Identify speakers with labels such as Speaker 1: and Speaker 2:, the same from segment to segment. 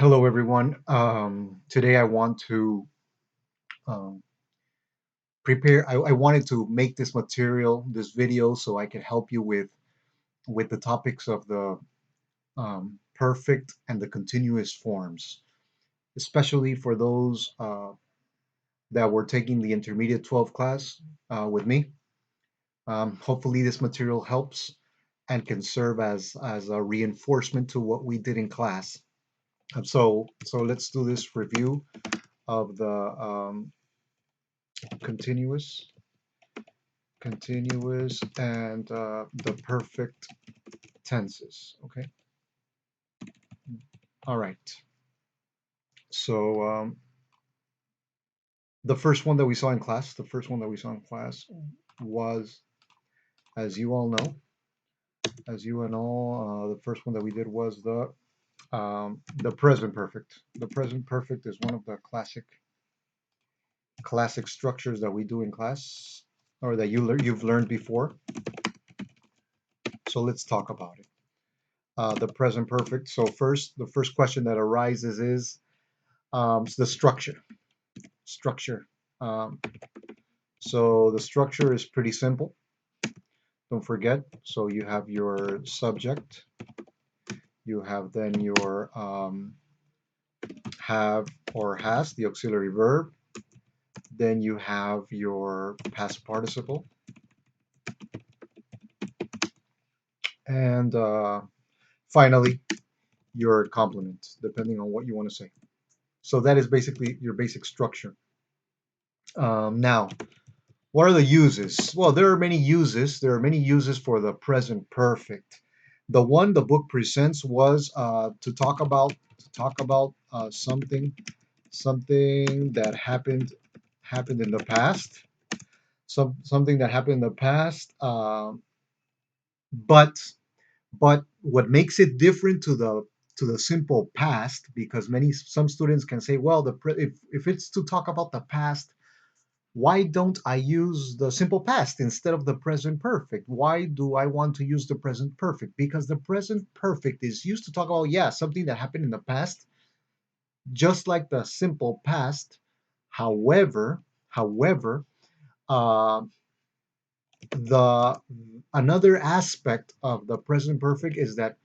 Speaker 1: Hello, everyone. Today I want to um, prepare. I wanted to make this material, this video, so I could help you with the topics of the perfect and the continuous forms, especially for those that were taking the intermediate 12 class with me. Hopefully, this material helps and can serve as a reinforcement to what we did in class. So let's do this review of the continuous and the perfect tenses. Okay. All right. So the first one that we saw in class, was, as you all know, the first one that we did was the present perfect. The present perfect is one of the classic structures that we do in class, or that you've learned before. So let's talk about it. The present perfect. So the first question that arises is the structure. Structure. Um, so the structure is pretty simple. Don't forget. So you have your subject. You have then your have or has, the auxiliary verb. Then you have your past participle. And finally, your complement, depending on what you want to say. So that is basically your basic structure. Now, what are the uses? Well, there are many uses. There are many uses for the present perfect. The one the book presents was to talk about something that happened in the past. Something that happened in the past. But what makes it different to the simple past, because some students can say, well, if it's to talk about the past, why don't I use the simple past instead of the present perfect? Why do I want to use the present perfect? Because the present perfect is used to talk about, yeah, something that happened in the past, just like the simple past. However, uh, the another aspect of the present perfect is that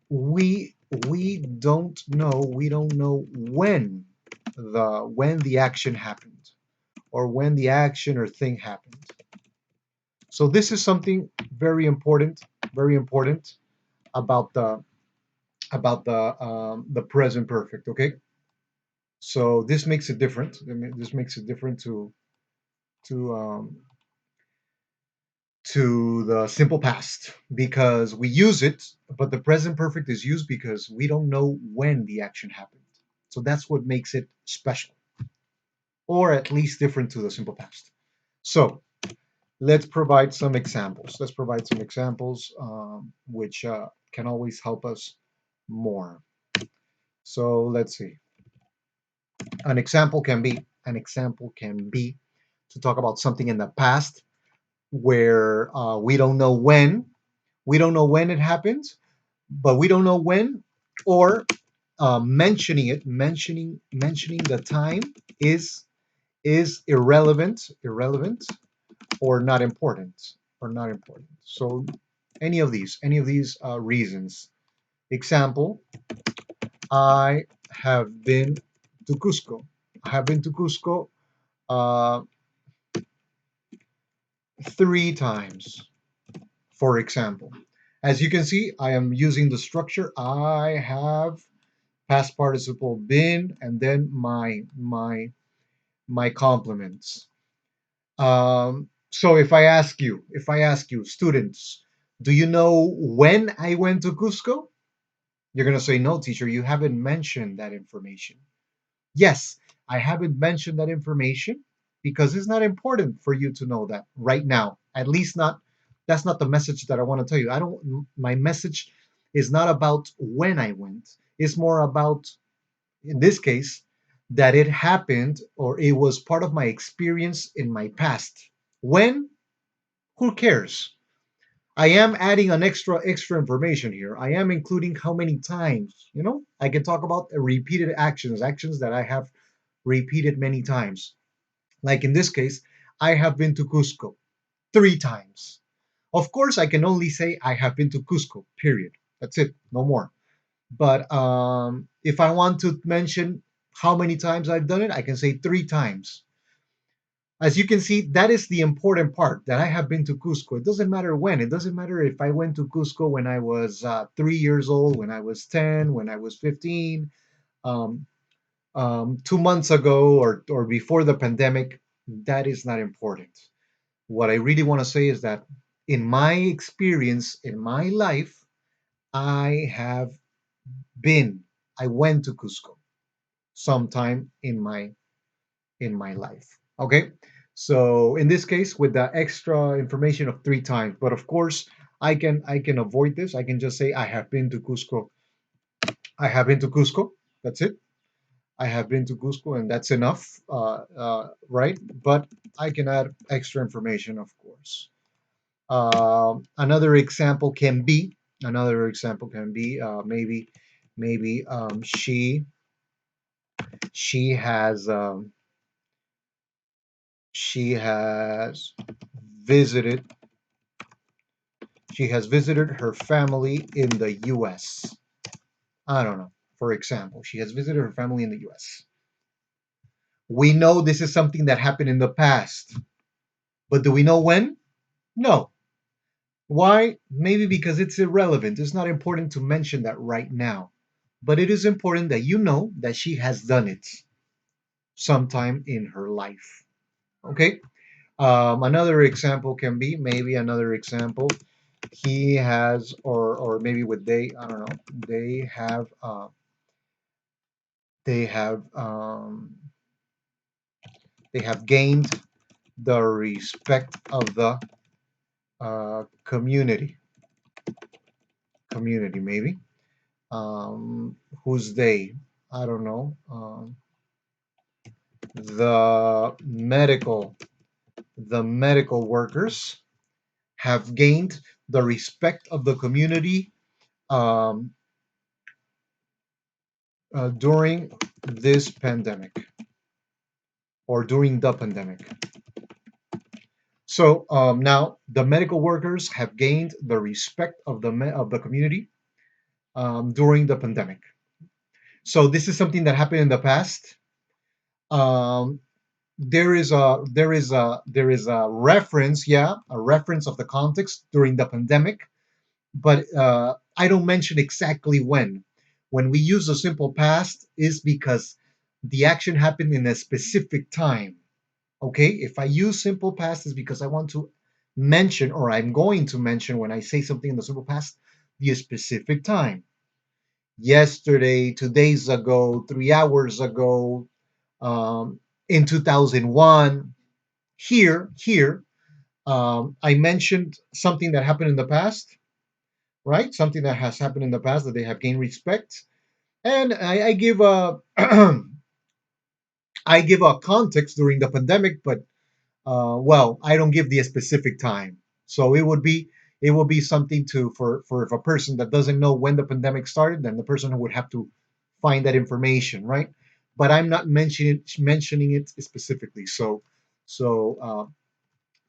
Speaker 1: we we don't know when the action happened, or when the action or thing happened. So this is something very important about the present perfect. Okay, so this makes it different. This makes it different to um, to the simple past, because we use it, but the present perfect is used because we don't know when the action happened. So that's what makes it special, or at least different to the simple past. So let's provide some examples. Which can always help us more. So let's see. An example can be to talk about something in the past where we don't know when it happened, but we don't know when, or mentioning the time is irrelevant, or not important. So any of these reasons. Example: I have been to Cusco. I have been to Cusco uh, 3 times, for example. As you can see, I am using the structure. I have, past participle been, and then my complements. So if I ask you, students, do you know when I went to Cusco? You're gonna say, no, teacher, you haven't mentioned that information. Yes, I haven't mentioned that information because it's not important for you to know that right now. At least not, that's not the message that I want to tell you. My message is not about when I went. It's more about, in this case, that it happened, or it was part of my experience in my past. When? Who cares? I am adding an extra information here. I am including how many times. I can talk about repeated actions that I have repeated many times. Like in this case, I have been to Cusco 3 times. Of course, I can only say I have been to Cusco, period. That's it, no more. But if I want to mention how many times I've done it, I can say 3 times. As you can see, that is the important part, that I have been to Cusco. It doesn't matter when. It doesn't matter if I went to Cusco when I was 3 years old, when I was 10, when I was 15, um, 2 months ago, or before the pandemic. That is not important. What I really want to say is that in my experience, in my life, I have been, I went to Cusco sometime in my life. Okay, so in this case, with the extra information of 3 times, but of course, I can avoid this. I can just say I have been to Cusco. I have been to Cusco. That's it. I have been to Cusco, and that's enough, right? But I can add extra information, of course. Another example can be maybe she has she has visited she has visited her family in the US. I don't know. For example, she has visited her family in the US. We know this is something that happened in the past, but do we know when? No. Why? Maybe because it's irrelevant. It's not important to mention that right now. But it is important that you know that she has done it sometime in her life. Okay? Another example can be, maybe another example, he has, or maybe with they, I don't know, they have they have gained the respect of the community maybe. Who's they? I don't know. The medical workers have gained the respect of the community um, during this pandemic, or during the pandemic. So now the medical workers have gained the respect of the community during the pandemic. So this is something that happened in the past. Um, there is a reference, yeah, a reference of the context during the pandemic, but I don't mention exactly when. When we use the simple past, is because the action happened in a specific time. Okay, if I use simple past, is because I want to mention, or I'm going to mention, when I say something in the simple past, the specific time. Yesterday, 2 days ago, 3 hours ago, in 2001. Here, I mentioned something that happened in the past, right? Something that has happened in the past that they have gained respect, and I give a I give a context during the pandemic, but well, I don't give the specific time. So it would be something to, for if a person that doesn't know when the pandemic started, then the person would have to find that information, right? But I'm not mentioning it specifically. So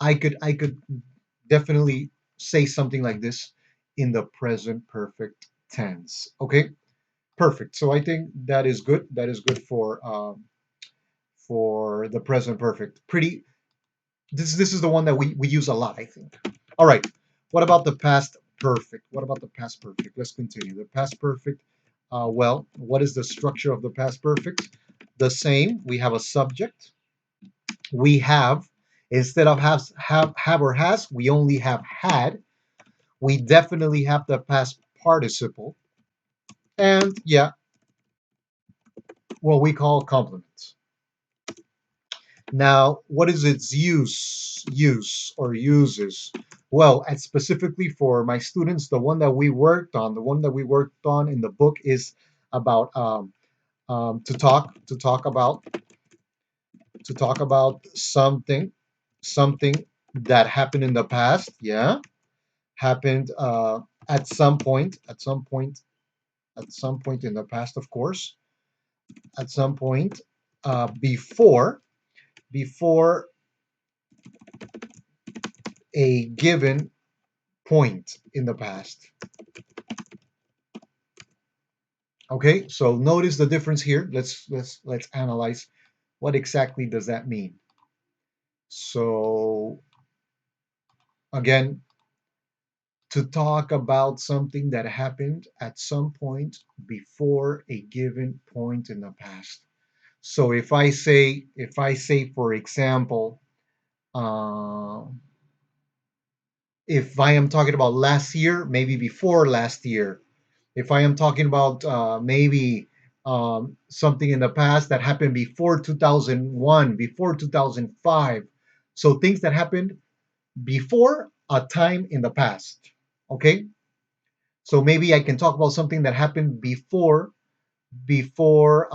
Speaker 1: I could definitely say something like this in the present perfect tense. Okay, perfect. So I think that is good. That is good for the present perfect. Pretty. This is the one that we use a lot, I think. All right. What about the past perfect? What about the past perfect? Let's continue. The past perfect. Well, what is the structure of the past perfect? The same. We have a subject. We have, instead of have or has, we only have had. We definitely have the past participle, and yeah, what we call complements. Now, what is its use or uses? Well, and specifically for my students, the one that we worked on in the book is about to talk about something that happened in the past. Yeah, happened at some point, at some point in the past, of course, at some point before a given point in the past. Okay, so notice the difference here. Let's analyze what exactly does that mean. So again, to talk about something that happened at some point before a given point in the past. So if I say, for example, uh, if I am talking about last year, maybe before last year. If I am talking about maybe something in the past that happened before 2001, before 2005. So things that happened before a time in the past. Okay. So maybe I can talk about something that happened before before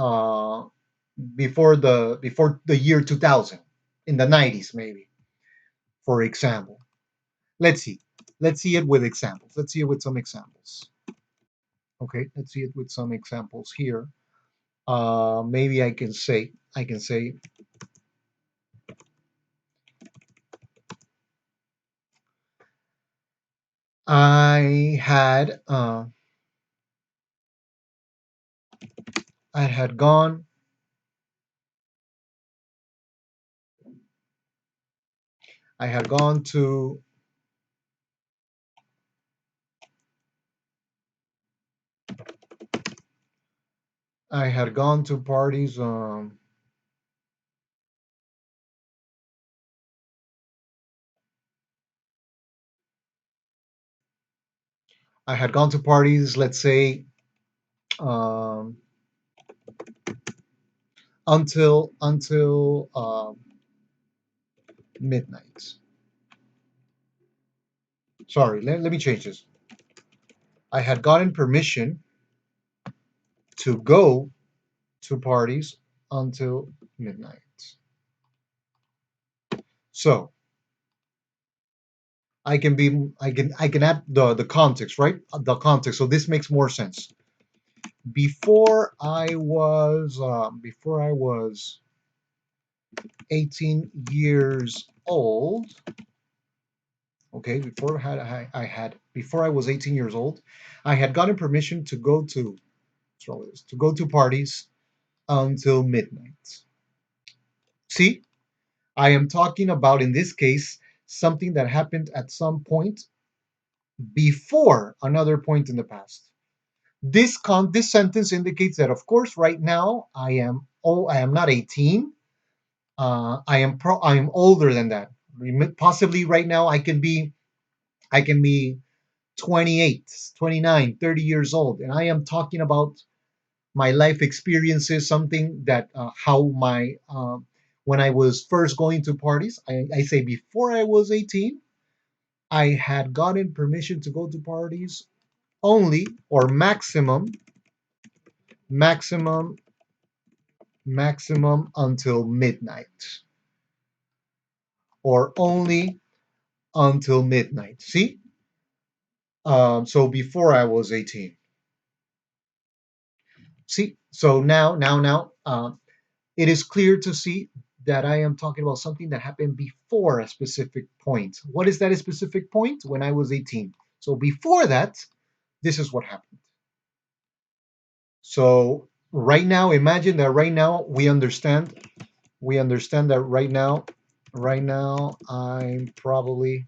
Speaker 1: the year 2000 in the 90s maybe, for example. Let's see. Let's see it with examples. Let's see it with some examples. Okay, let's see it with some examples here. Maybe I can say I had I had gone I had gone to I had gone to parties. I had gone to parties. Let's say um, until midnight. Sorry, let me change this. I had gotten permission to go to parties until midnight. So I can add the context, right? The context. So this makes more sense. Before I was 18 years old. Okay, I had before I was 18 years old, I had gotten permission to go to what's wrong with this? To go to parties until midnight. See, I am talking about in this case something that happened at some point before another point in the past. This sentence indicates that of course right now I am not 18. I am older than that. Possibly right now I can be 28, 29, 30 years old, and I am talking about my life experiences, something that how my when I was first going to parties. I say before I was 18, I had gotten permission to go to parties only or maximum maximum until midnight or only until midnight. See, so before I was 18. See, so now it is clear to see that I am talking about something that happened before a specific point. What is that specific point? When I was 18. So before that, this is what happened. So right now, imagine that right now we understand that right now I'm probably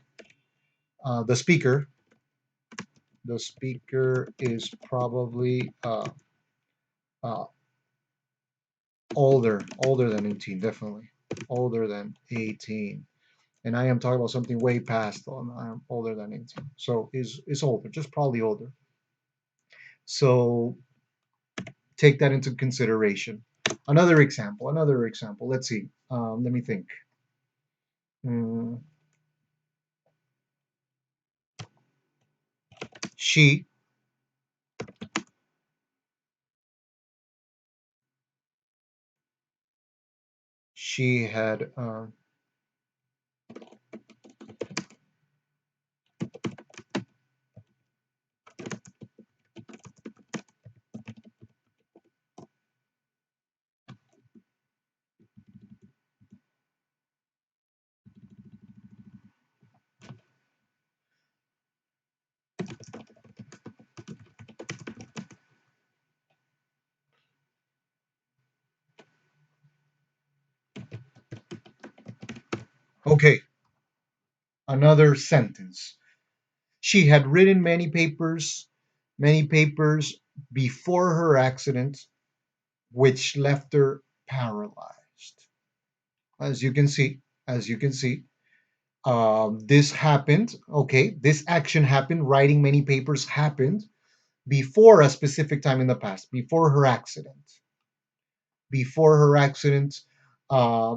Speaker 1: the speaker. The speaker is probably uh, older than 18, definitely older than 18. And I am talking about something way past. I'm older than 18, so is older, just probably older. So take that into consideration. Another example. Let's see. Let me think. Mm, she she had Okay, another sentence. She had written many papers before her accident, which left her paralyzed. As you can see, as you can see, this happened. Okay, this action happened. Writing many papers happened before a specific time in the past, before her accident. Before her accident, uh,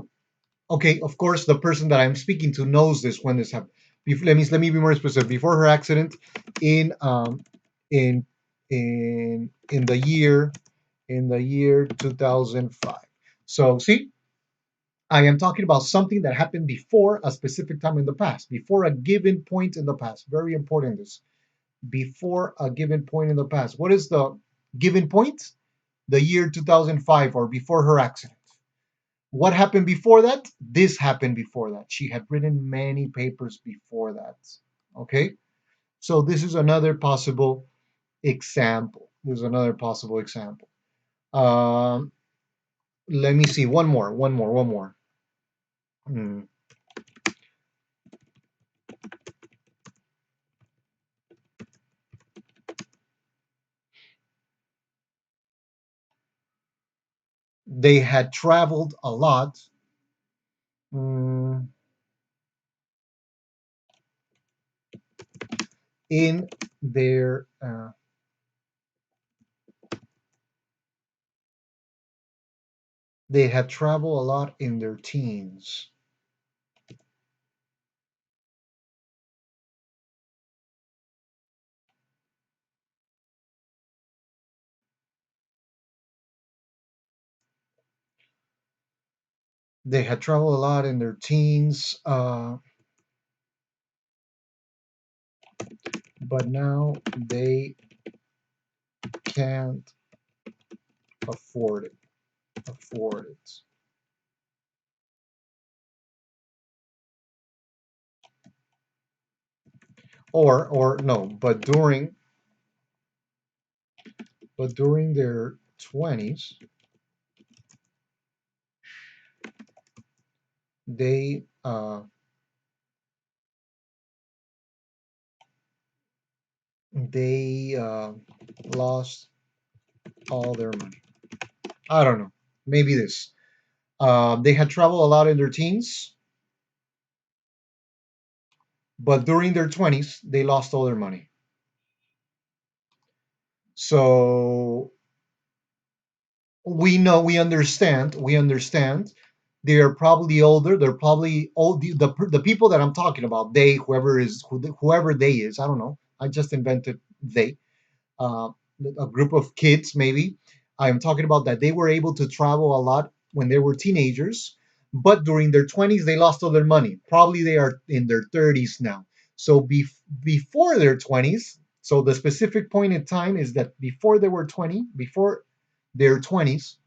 Speaker 1: okay, of course, the person that I'm speaking to knows this when this happened. Let me be more specific. Before her accident, in in in the year 2005. So see, I am talking about something that happened before a specific time in the past, before a given point in the past. Very important. This before a given point in the past. What is the given point? The year 2005 or before her accident. What happened before that? This happened before that. She had written many papers before that. Okay? So this is another possible example. This is another possible example. Um, Let me see. One more. Hmm. They had traveled a lot. mm, in their they had traveled a lot in their teens. They had traveled a lot in their teens, but now they can't afford it. Afford it. Or no, but during their 20s, they lost all their money. I don't know. Maybe this. They had traveled a lot in their teens, but during their 20s, they lost all their money. So we understand. They are probably older. They're probably old. The people that I'm talking about, they, whoever they is, I don't know. I just invented they. uh, a group of kids, maybe. I'm talking about that they were able to travel a lot when they were teenagers, but during their 20s, they lost all their money. Probably they are in their 30s now. So before their 20s, so the specific point in time is that before they were 20, before their 20s,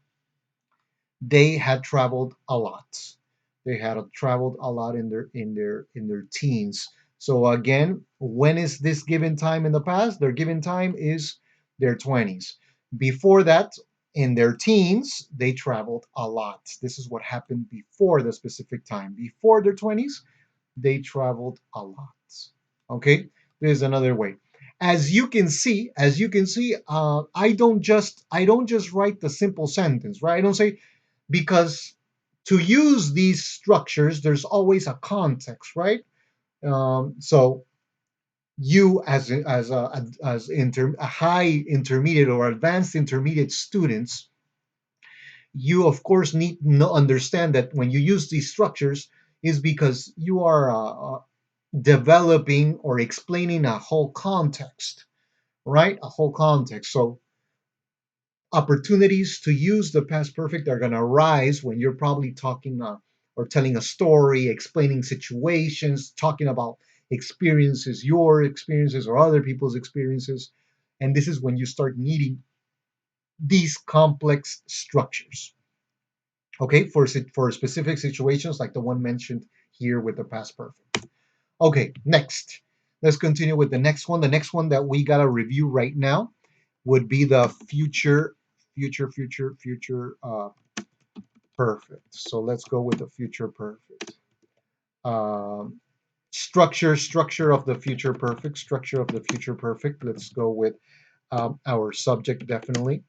Speaker 1: they had traveled a lot. They had traveled a lot in their teens. So again, when is this given time in the past? Their given time is their 20s. Before that, in their teens, they traveled a lot. This is what happened before the specific time. Before their 20s, they traveled a lot. Okay, there's another way. As you can see, I don't just write the simple sentence, right? I don't say, because to use these structures, there's always a context, right? So you, a high intermediate or advanced intermediate students, you of course need to understand that when you use these structures is because you are developing or explaining a whole context, right? A whole context. So opportunities to use the past perfect are going to arise when you're probably talking or telling a story, explaining situations, talking about experiences, your experiences or other people's experiences. And this is when you start needing these complex structures, okay, for specific situations like the one mentioned here with the past perfect. Okay, next. Let's continue with the next one. The next one that we gotta review right now would be the future perfect. So let's go with the future perfect. Um, structure of the future perfect. Structure of the future perfect. Let's go with our subject definitely.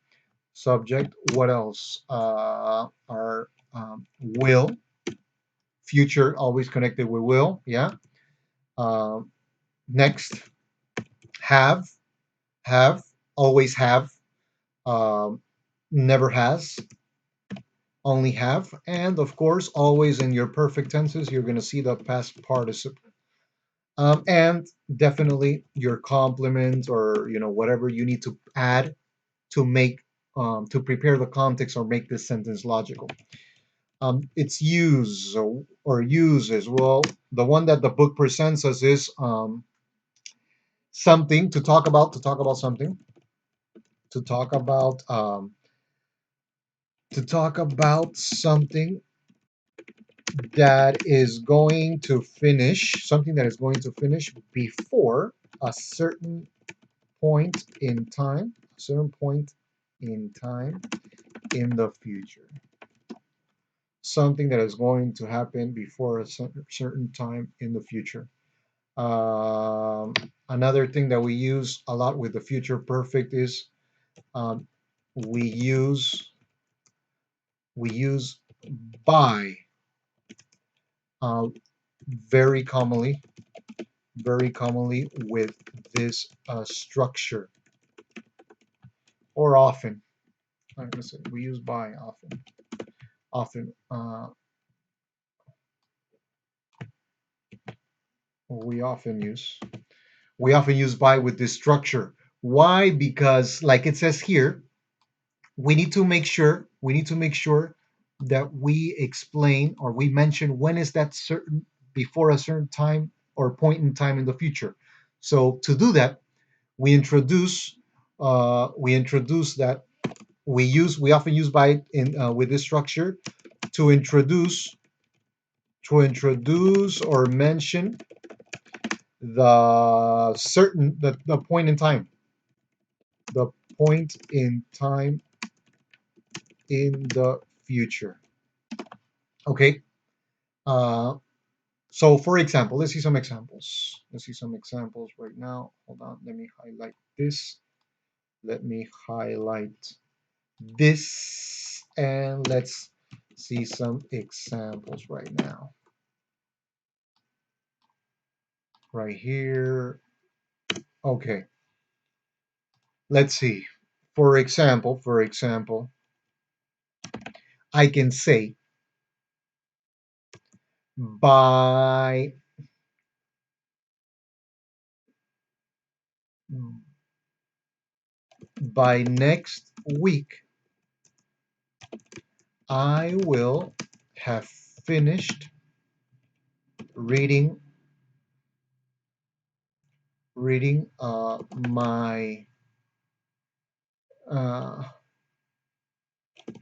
Speaker 1: Subject. What else? Our will. Future always connected with will. Yeah. Um, next, have. Have. Always have. Um, never has. Only have. And of course, always in your perfect tenses, you're going to see the past participle. And definitely your complement or whatever you need to add to make to prepare the context or make this sentence logical. Its use or uses. Well, the one that the book presents us is something to talk about something to talk about to talk about something that is going to finish something that is going to finish before a certain point in time in the future. Something that is going to happen before a certain time in the future. Um, Another thing that we use a lot with the future perfect is um, we use we use by uh, very commonly, with this structure or often. Like I said, we use by often. Often, we often use by with this structure. Why? Because, like it says here, we need to make sure that we explain or we mention when is that certain before a certain time or point in time in the future. So to do that, we introduce that we often use by in with this structure to introduce or mention the point in time, the point in time in the future. Okay. Uh, so for example, let's see some examples. Let's see some examples right now. Hold on. Let me highlight this. Let me highlight this, and let's see some examples right now. Right here. Okay. Let's see. For example, I can say by next week I will have finished reading my uh,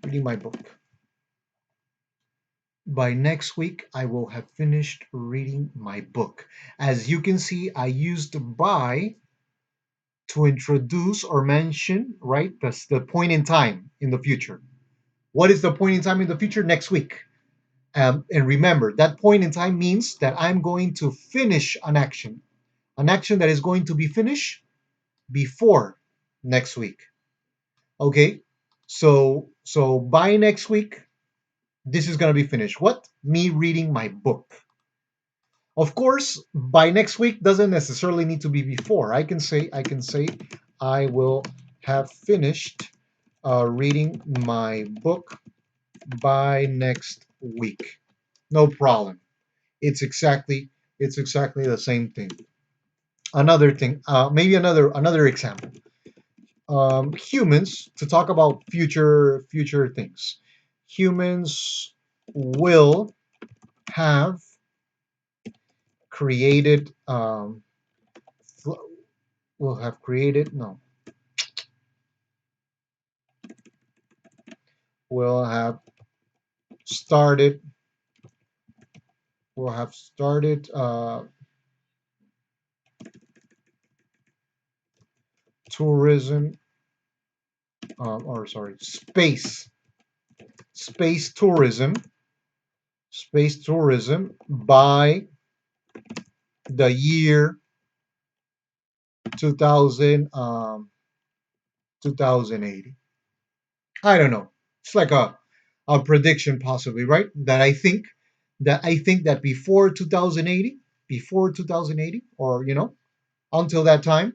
Speaker 1: reading my book. By next week, I will have finished reading my book. As you can see, I used by to introduce or mention, right? That's the point in time in the future. What is the point in time in the future? Next week. And remember, that point in time means that I'm going to finish an action that is going to be finished before next week. Okay, so by next week, this is gonna be finished. What? Me reading my book. Of course, by next week doesn't necessarily need to be before. I can say I will have finished reading my book by next week. No problem. It's exactly the same thing. Another thing, maybe another example. Humans, to talk about future things. Humans will have created will have created no will have started will have started tourism, or sorry, space tourism, space tourism by the year 2000, 2080. I don't know. It's like a prediction, possibly, right? That I think that before 2080, or until that time,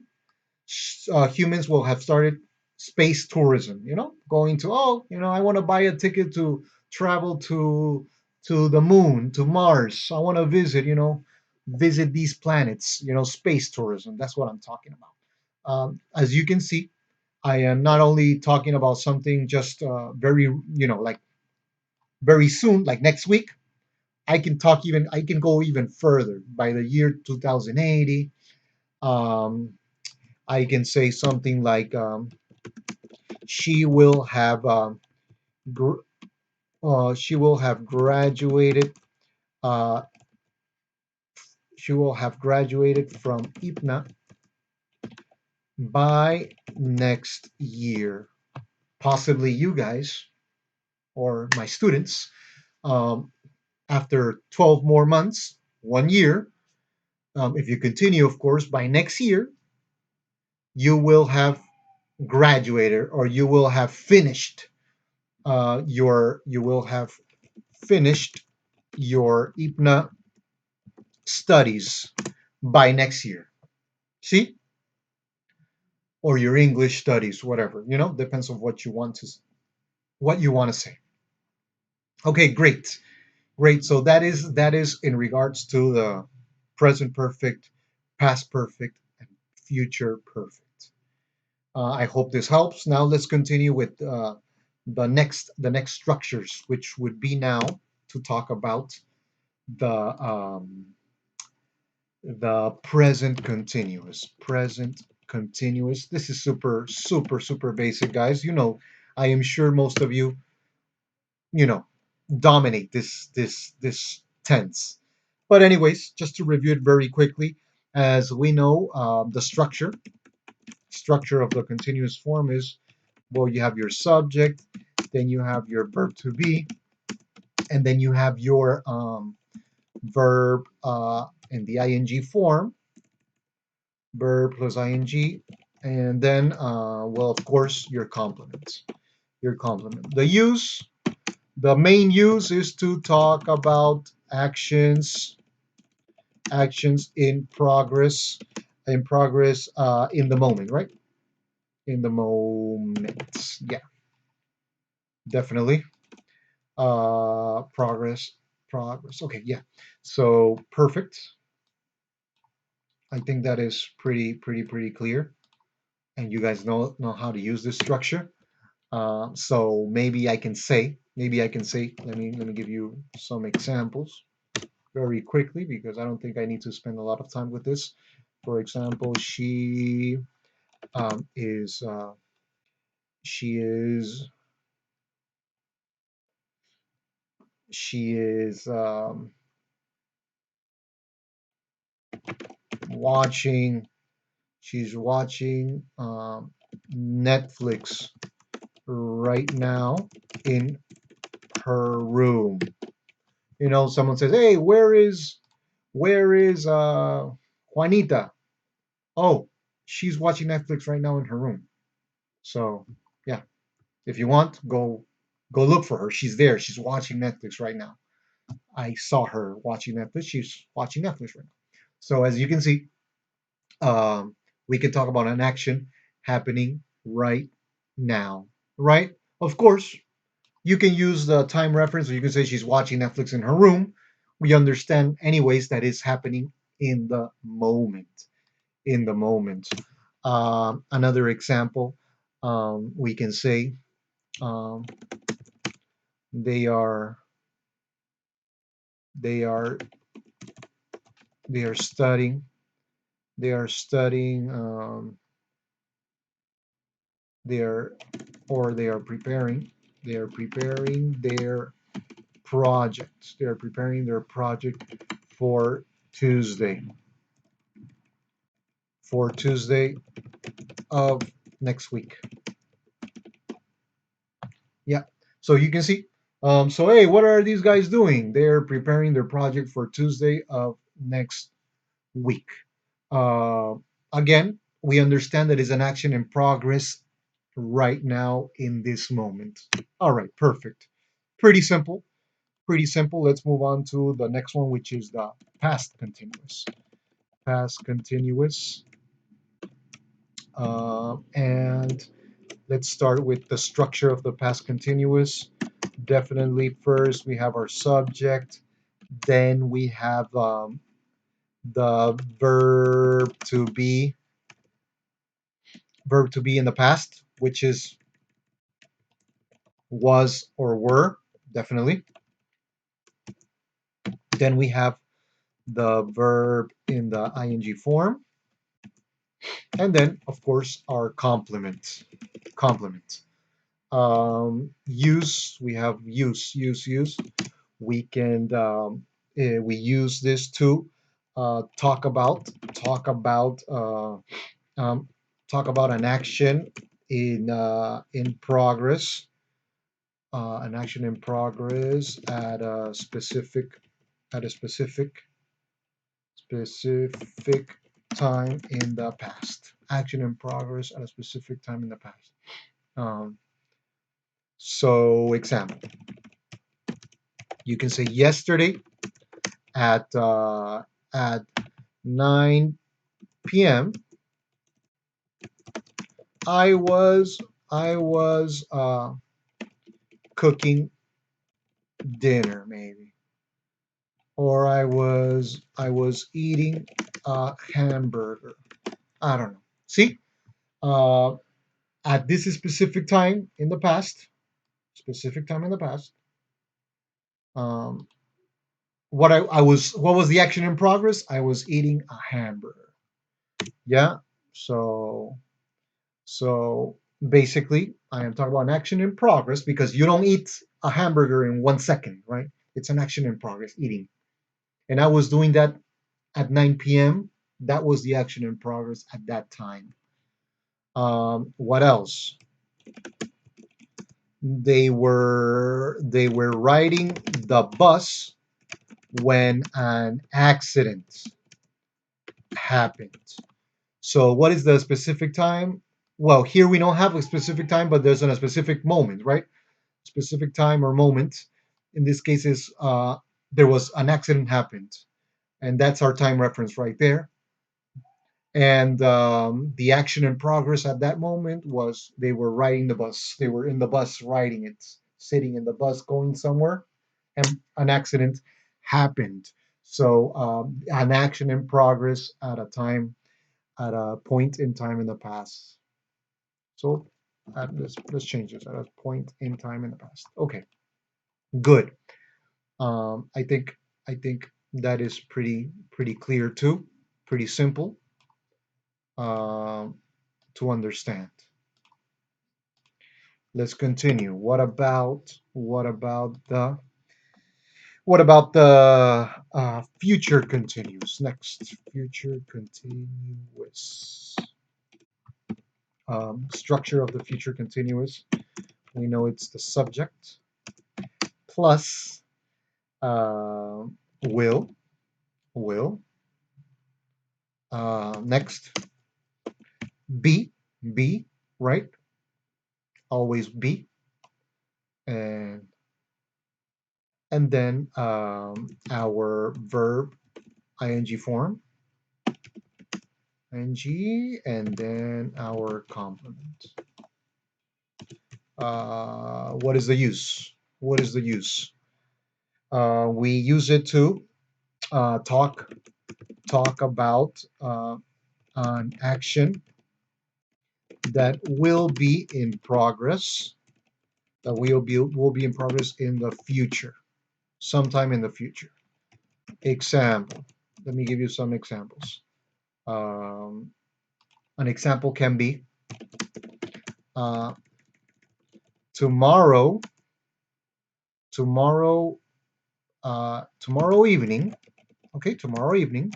Speaker 1: humans will have started space tourism. Going to, I want to buy a ticket to travel to the moon, to Mars. I want to visit these planets. Space tourism. That's what I'm talking about. As you can see, I am not only talking about something just very, like very soon, like next week. I can go even further by the year 2080. Um, I can say something like she will have gr- she will have graduated. Uh, she will have graduated from IPNA by next year. Possibly you guys or my students. Um, After 12 more months, 1 year, if you continue, of course, by next year, you will have graduated, or you will have finished your IPNA studies by next year. See, or your English studies, whatever. Depends on what you want to say. Okay, great, great. So that is in regards to the present perfect, past perfect, and future perfect. I hope this helps. Now let's continue with the next structures, which would be now to talk about the present continuous. Present continuous. This is super super super basic, guys. I am sure most of you know dominate this tense. But anyways, just to review it very quickly, as we know, the structure of the continuous form is, well, you have your subject, then you have your verb to be, and then you have your verb in the ing form, verb plus ing, and then, well, of course, your complement. Your complement. The main use is to talk about actions in progress, in the moment, right? In the moment. Yeah, definitely. Progress. Okay, yeah. So perfect. I think that is pretty clear, and you guys know how to use this structure. So maybe I can say. Let me give you some examples very quickly, because I don't think I need to spend a lot of time with this. For example, um, is uh, she is she is watching she's watching Netflix right now in her room. Someone says, "Hey, where is Juanita?" Oh, she's watching Netflix right now in her room. So, yeah, if you want, go look for her. She's there. She's watching Netflix right now. I saw her watching Netflix. She's watching Netflix right now. So as you can see, um, we can talk about an action happening right now, right? Of course, you can use the time reference, or you can say she's watching Netflix in her room. We understand, anyways, that is happening in the moment. In the moment. Another example, we can say, um, they are they are they are studying. They are studying. They are or they are preparing. They are preparing their project. They are preparing their project for Tuesday. For Tuesday. of next week. Yeah. So you can see. So hey, what are these guys doing? They're preparing their project for Tuesday of next week. Uh, Again, we understand that it's an action in progress right now in this moment. All right, perfect. Pretty simple. Pretty simple. Let's move on to the next one, which is the past continuous. Past continuous. And let's start with the structure of the past continuous. Definitely, first we have our subject, then we have the verb to be in the past, which is was or were, definitely. Then we have the verb in the ing form, and then of course our complement. Complement. Use, we have use. We can we use this to talk about talk about uh, um, talk about an action in progress, an action in progress at a specific time in the past. Action in progress at a specific time in the past. Um, so example, you can say yesterday at 9 p.m. I was cooking dinner maybe, or I was eating a hamburger. I don't know. See, uh, at this specific time in the past, specific time in the past, um, what was the action in progress? I was eating a hamburger. Yeah. So so basically, I am talking about an action in progress because you don't eat a hamburger in 1 second, right? It's an action in progress, eating. And I was doing that at 9 p.m. That was the action in progress at that time. What else? They were riding the bus when an accident happened. So what is the specific time? Well, here we don't have a specific time, but there's a specific moment, right? Specific time or moment. In this case, is there was an accident happened, and that's our time reference right there. And the action in progress at that moment was they were riding the bus. They were in the bus riding it, sitting in the bus going somewhere, and an accident happened. So an action in progress at a point in time in the past. So let's change this at a point in time in the past. Okay, good. I think that is pretty clear too, pretty simple um, to understand. Let's continue. What about the future continuous? Next, future continuous. Structure of the future continuous. We know it's the subject plus uh, will will. Next, be, right? Always be, and then our verb ing form, ing, and then our complement. What is the use? What is the use? We use it to talk about an action that will be in progress, that will be in progress in the future, sometime in the future. Example. Let me give you some examples. Um, an example can be uh, tomorrow, tomorrow, tomorrow evening. Okay, tomorrow evening,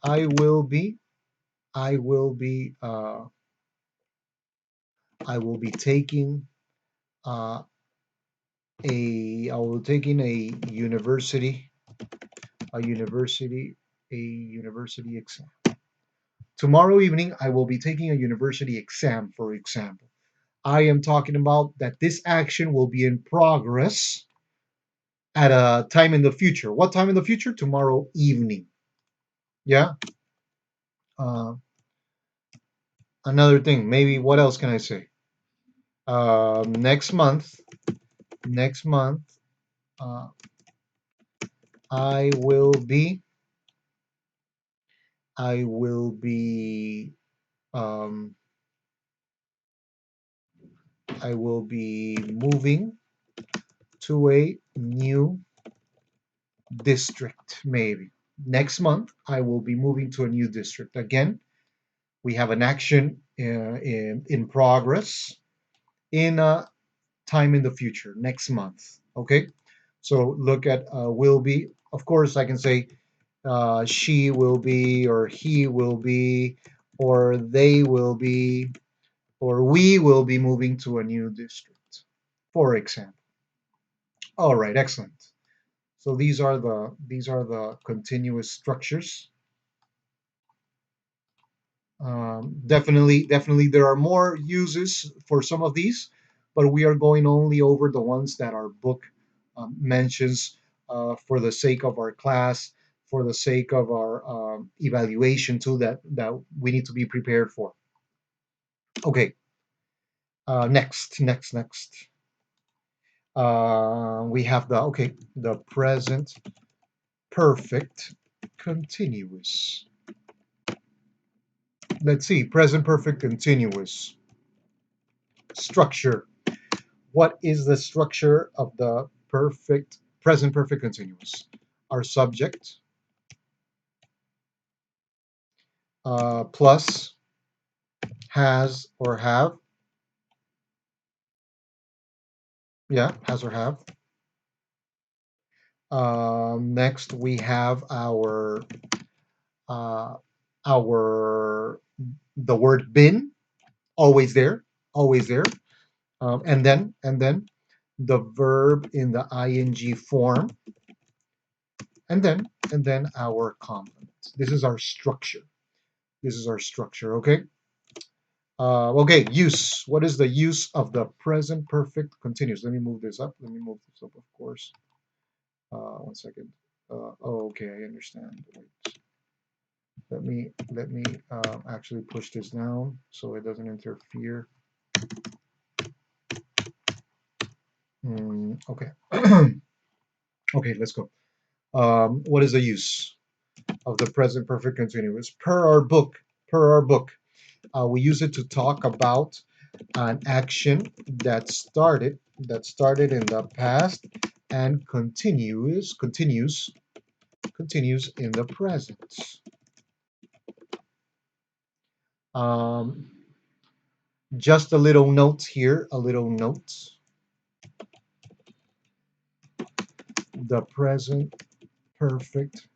Speaker 1: I will be I will be I will be taking uh, I will taking a university a university exam. Tomorrow evening, I will be taking a university exam, for example. I am talking about that this action will be in progress at a time in the future. What time in the future? Tomorrow evening. Yeah. Uh, Another thing, maybe what else can I say? Next month, next month, uh, I will be, I will be, um, I will be moving to a new district. Maybe next month, I will be moving to a new district. Again, we have an action in progress in a time in the future, next month. Okay, so look at will be. Of course, I can say she will be, or he will be, or they will be, or we will be moving to a new district, for example. All right, excellent. So these are the continuous structures. Definitely, there are more uses for some of these, but we are going only over the ones that our book mentions for the sake of our class, for the sake of our evaluation too, that we need to be prepared for. Okay, next. We have the present perfect continuous. Let's see, present perfect continuous structure. What is the structure of the present perfect continuous? Our subject plus has or have. Yeah, has or have. Next, we have uh, our the word been, always there, always there. And then the verb in the ing form, and then our complement. This is our structure. This is our structure. Okay. Okay, use. What is the use of the present perfect continuous? Let me move this up. Let me move this up, of course. One second. Oh, okay, I understand. Wait. Let me actually push this down so it doesn't interfere. Okay. Okay, let's go. What is the use of the present perfect continuous? Per our book, we use it to talk about an action that started in the past and continues in the present. Um, just a little note here, a little note. The present perfect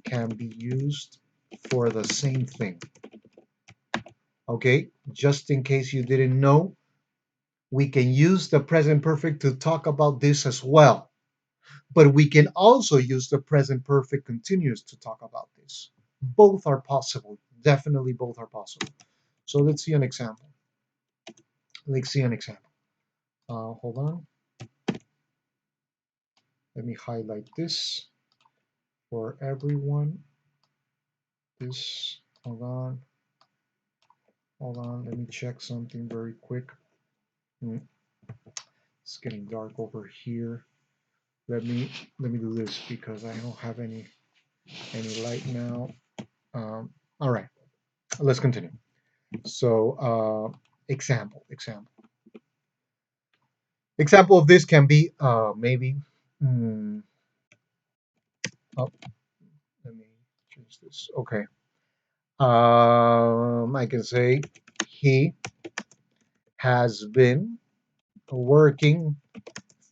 Speaker 1: can be used for the same thing. Okay, just in case you didn't know, we can use the present perfect to talk about this as well. But we can also use the present perfect continuous to talk about this. Both are possible. Definitely both are possible. So let's see an example. Let's see an example. Hold on. Let me highlight this for everyone. This, hold on. Hold on. Let me check something very quick. Hmm, It's getting dark over here. Let me let me do this because I don't have any light now. All right. Let's continue. So, example of this can be maybe. mm, oh, let me change this. Okay. I can say he has been working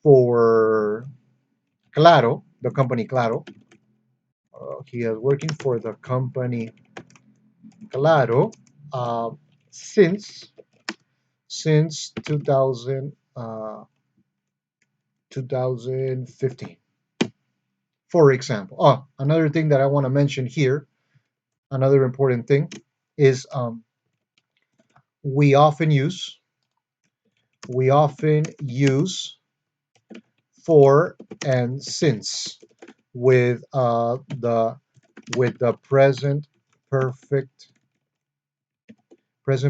Speaker 1: for Claro, the company Claro. He is working for the company Claro, uh, since 2000 2015. For example, another thing that I want to mention here, another important thing is we often use we often use for and since with the present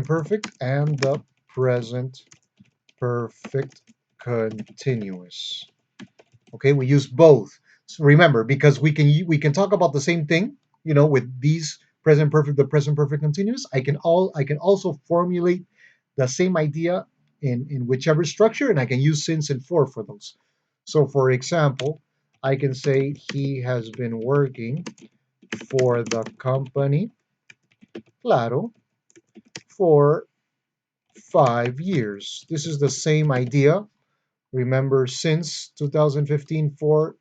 Speaker 1: perfect and the present perfect continuous. Okay, we use both. So remember, because we can talk about the same thing, with these present perfect, the present perfect continuous. I can also formulate the same idea in whichever structure, and I can use since and for those. So, for example, I can say he has been working for the company, claro, for 5 years. This is the same idea. Remember, since 2015 for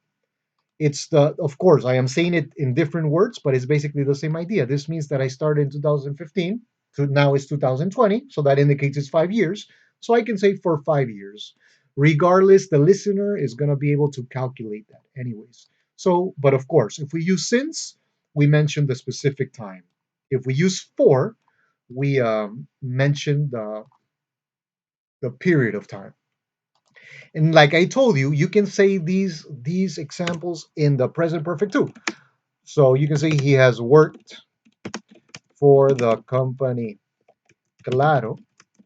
Speaker 1: it's the of course I am saying it in different words, but it's basically the same idea. This means that I started in 2015 to now it's 2020, so that indicates it's 5 years. So I can say for 5 years. Regardless, the listener is going to be able to calculate that anyways. So, but of course, if we use since, we mention the specific time. If we use for, we mention the period of time. And like I told you, you can say these examples in the present perfect too. So you can say he has worked for the company Claro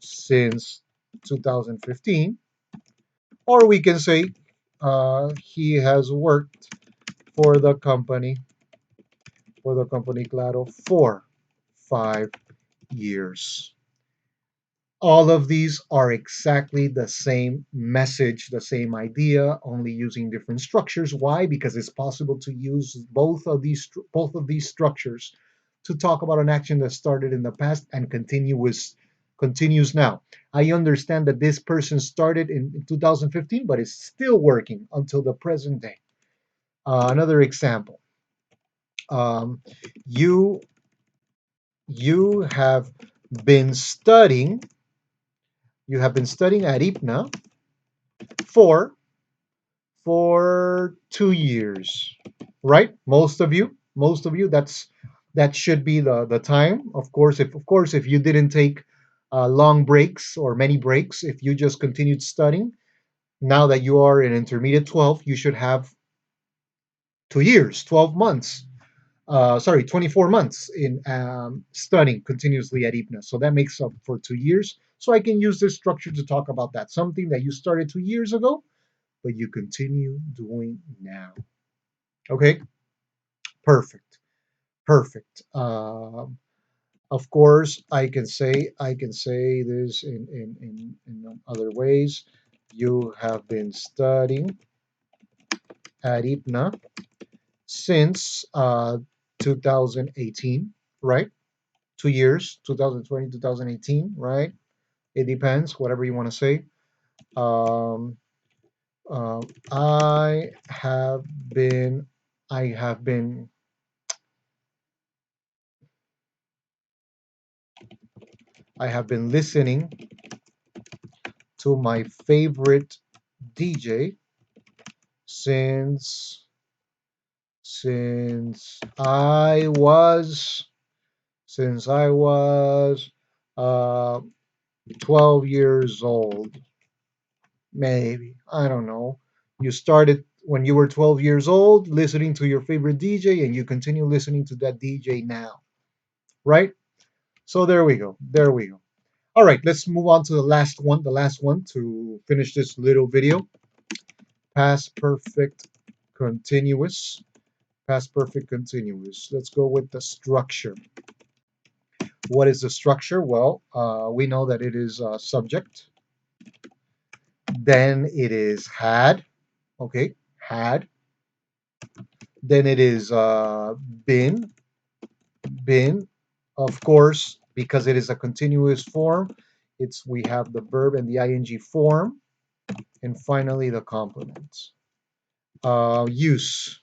Speaker 1: since 2015, or we can say he has worked for the company Claro for 5 years. All of these are exactly the same message, the same idea, only using different structures. Why? Because it's possible to use both of these structures to talk about an action that started in the past and continues now. I understand that this person started in 2015, but is still working until the present day. Another example: um, you you have been studying at IPNA for 2 years, right? Most of you, that should be the time. Of course, if you didn't take long breaks or many breaks, if you just continued studying, now that you are in intermediate 12, you should have 2 years, 12 months, sorry, 24 months in studying continuously at IPNA. So that makes up for 2 years. So I can use this structure to talk about that, something that you started 2 years ago but you continue doing now. Okay, perfect, perfect. Of course, I can say this in other ways. You have been studying at IPNA since 2018, right? 2 years, 2020, 2018, right? It depends, whatever you want to say. Um, uh, I have been, I have been I have been listening to my favorite DJ since since I was since I was uh 12 years old. Maybe. I don't know. You started when you were 12 years old listening to your favorite DJ and you continue listening to that DJ now, right? So there we go. There we go. All right, let's move on to the last one to finish this little video. Past perfect continuous. Past perfect continuous. Let's go with the structure. What is the structure? Well, we know that it is subject. Then it is had. Okay, had. Then it is been. Been. Of course, because it is a continuous form, we have the verb and the ing form, and finally the complement. Use.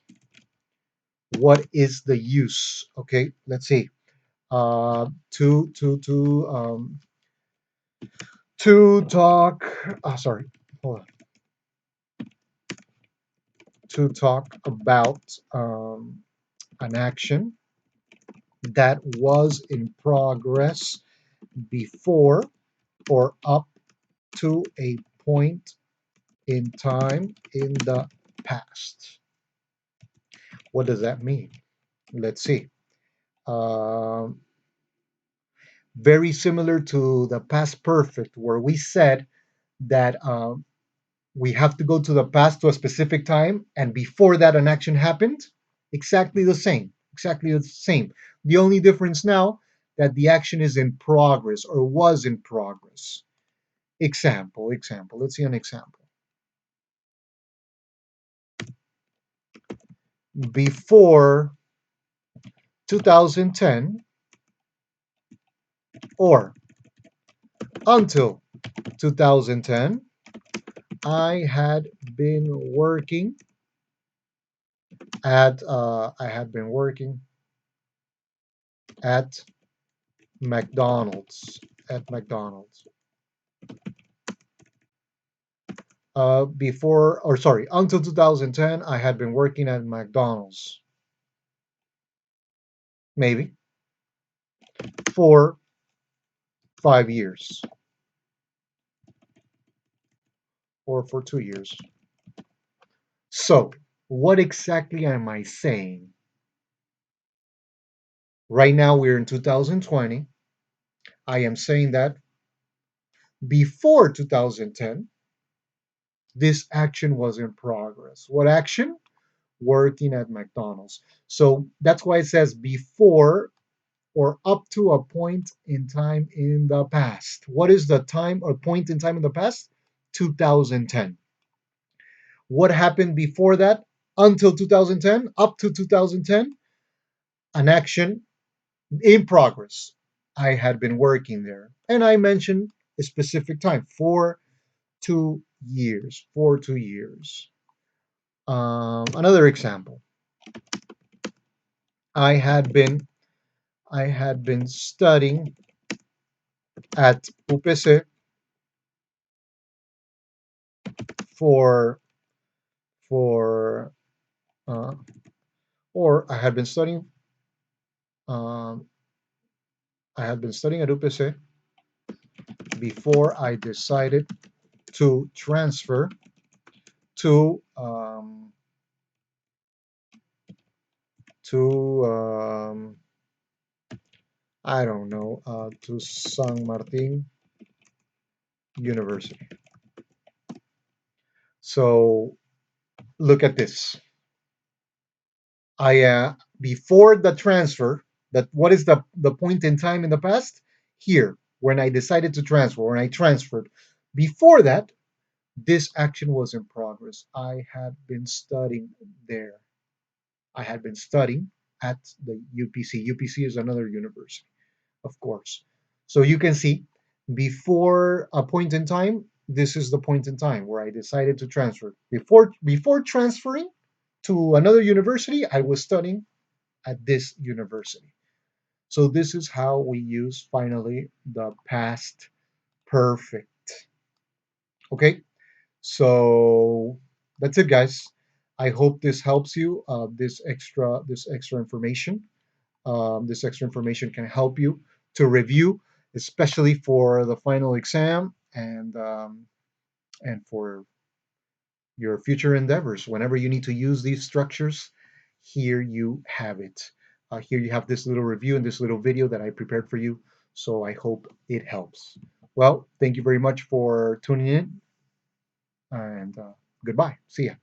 Speaker 1: What is the use? Okay, let's see. To talk. Sorry, hold on. To talk about an action that was in progress before or up to a point in time in the past. What does that mean? Let's see. Um, Very similar to the past perfect, where we said that we have to go to the past to a specific time, and before that, an action happened. Exactly the same. Exactly the same. The only difference now that the action is in progress or was in progress. Example. Let's see an example. Before 2010 or until 2010, I had been working at McDonald's. At McDonald's. Before, or sorry, until 2010, I had been working at McDonald's. Maybe for 5 years or for 2 years. So, what exactly am I saying? Right now, we're in 2020. I am saying that before 2010, this action was in progress. What action? Working at McDonald's. So that's why it says before or up to a point in time in the past. What is the time or point in time in the past? 2010. What happened before that? Until 2010, up to 2010, an action in progress. I had been working there. And I mentioned a specific time for 2 years. For 2 years. Another example. I had been I had been studying at UPC for for uh, or um, I had been studying at UPC before I decided to transfer to to I don't know, to San Martin University. So look at this. I Before the transfer, that what is the point in time in the past? Here, when I decided to transfer, when I transferred. Before that, this action was in progress. I had been studying there. I had been studying at the UPC. UPC is another university, of course. So you can see before a point in time, this is the point in time where I decided to transfer. Before transferring to another university, I was studying at this university. So this is how we use finally the past perfect. Okay, so that's it, guys. I hope this helps you. This extra information. This extra information can help you to review, especially for the final exam and for your future endeavors. Whenever you need to use these structures, here you have it. Here you have this little review and this little video that I prepared for you. So I hope it helps. Well, thank you very much for tuning in, and goodbye. See ya.